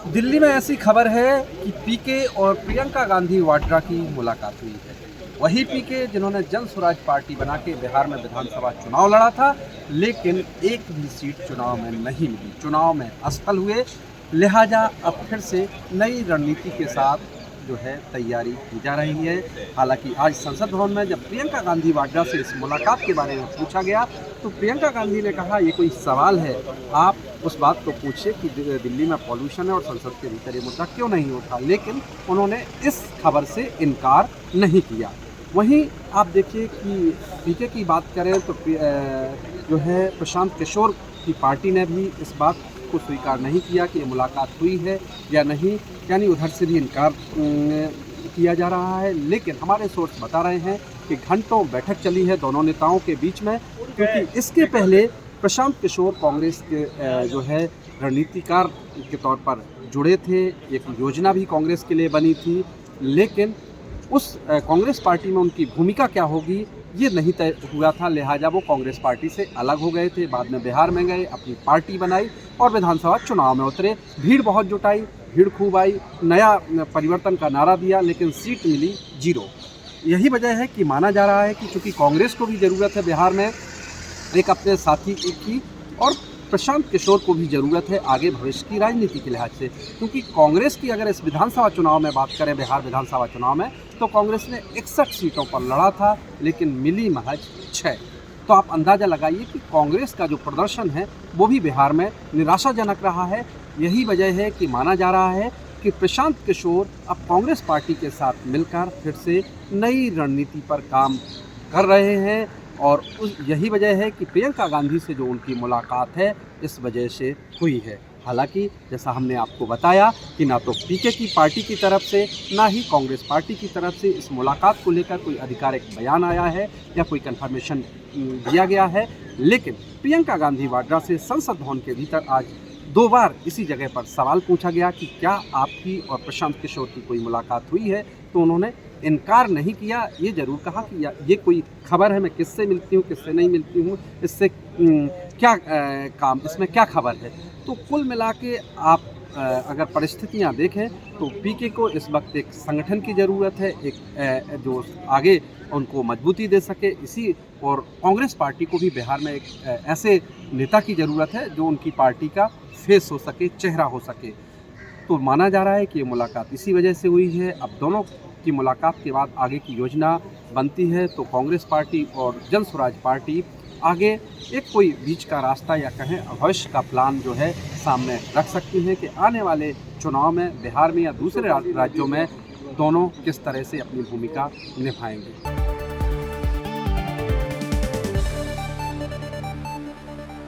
दिल्ली में ऐसी खबर है कि पीके और प्रियंका गांधी वाड्रा की मुलाकात हुई है। वही पीके जिन्होंने जन स्वराज पार्टी बना के बिहार में विधानसभा चुनाव लड़ा था, लेकिन एक भी सीट चुनाव में नहीं मिली, चुनाव में असफल हुए। लिहाजा अब फिर से नई रणनीति के साथ जो है तैयारी की जा रही है। हालांकि आज संसद भवन में जब प्रियंका गांधी वाड्रा से इस मुलाकात के बारे में पूछा गया तो प्रियंका गांधी ने कहा, ये कोई सवाल है? आप उस बात को पूछिए कि दिल्ली में पॉल्यूशन है और संसद के भीतर ये मुद्दा क्यों नहीं उठा, लेकिन उन्होंने इस खबर से इनकार नहीं किया। वहीं आप देखिए कि पीके की बात करें तो जो है प्रशांत किशोर की पार्टी ने भी इस बात को स्वीकार नहीं किया कि ये मुलाकात हुई है या नहीं, यानी उधर से भी इनकार किया जा रहा है। लेकिन हमारे सोर्स बता रहे हैं कि घंटों बैठक चली है दोनों नेताओं के बीच में, क्योंकि इसके पहले प्रशांत किशोर कांग्रेस के जो है रणनीतिकार के तौर पर जुड़े थे। एक योजना भी कांग्रेस के लिए बनी थी, लेकिन उस कांग्रेस पार्टी में उनकी भूमिका क्या होगी ये नहीं तय हुआ था। लिहाजा वो कांग्रेस पार्टी से अलग हो गए थे। बाद में बिहार में गए, अपनी पार्टी बनाई और विधानसभा चुनाव में उतरे। भीड़ बहुत जुटाई, भीड़ खूब आई, नया परिवर्तन का नारा दिया, लेकिन सीट मिली 0। यही वजह है कि माना जा रहा है कि चूँकि कांग्रेस को भी ज़रूरत है बिहार में एक अपने साथी की, और प्रशांत किशोर को भी ज़रूरत है आगे भविष्य की राजनीति के लिहाज से। क्योंकि कांग्रेस की अगर इस विधानसभा चुनाव में बात करें, बिहार विधानसभा चुनाव में, तो कांग्रेस ने 61 सीटों पर लड़ा था, लेकिन मिली महज 6। तो आप अंदाज़ा लगाइए कि कांग्रेस का जो प्रदर्शन है वो भी बिहार में निराशाजनक रहा है। यही वजह है कि माना जा रहा है कि प्रशांत किशोर अब कांग्रेस पार्टी के साथ मिलकर फिर से नई रणनीति पर काम कर रहे हैं, और यही वजह है कि प्रियंका गांधी से जो उनकी मुलाकात है इस वजह से हुई है। हालांकि जैसा हमने आपको बताया कि ना तो पीके की पार्टी की तरफ से ना ही कांग्रेस पार्टी की तरफ से इस मुलाकात को लेकर कोई आधिकारिक बयान आया है या कोई कंफर्मेशन दिया गया है। लेकिन प्रियंका गांधी वाड्रा से संसद भवन के भीतर आज 2 बार इसी जगह पर सवाल पूछा गया कि क्या आपकी और प्रशांत किशोर की कोई मुलाकात हुई है, तो उन्होंने इनकार नहीं किया। ये ज़रूर कहा कि ये कोई खबर है, मैं किससे मिलती हूँ किससे नहीं मिलती हूँ, इससे क्या काम, इसमें क्या खबर है। तो कुल मिला के आप अगर परिस्थितियाँ देखें तो पीके को इस वक्त एक संगठन की ज़रूरत है, एक जो आगे उनको मजबूती दे सके, इसी और कांग्रेस पार्टी को भी बिहार में एक ऐसे नेता की ज़रूरत है जो उनकी पार्टी का फेस हो सके, चेहरा हो सके। तो माना जा रहा है कि ये मुलाकात इसी वजह से हुई है। अब दोनों की मुलाकात के बाद आगे की योजना बनती है, तो कांग्रेस पार्टी और जन स्वराज पार्टी आगे एक कोई बीच का रास्ता या कहें भविष्य का प्लान जो है सामने रख सकती हैं कि आने वाले चुनाव में बिहार में या दूसरे राज्यों में दोनों किस तरह से अपनी भूमिका निभाएंगे।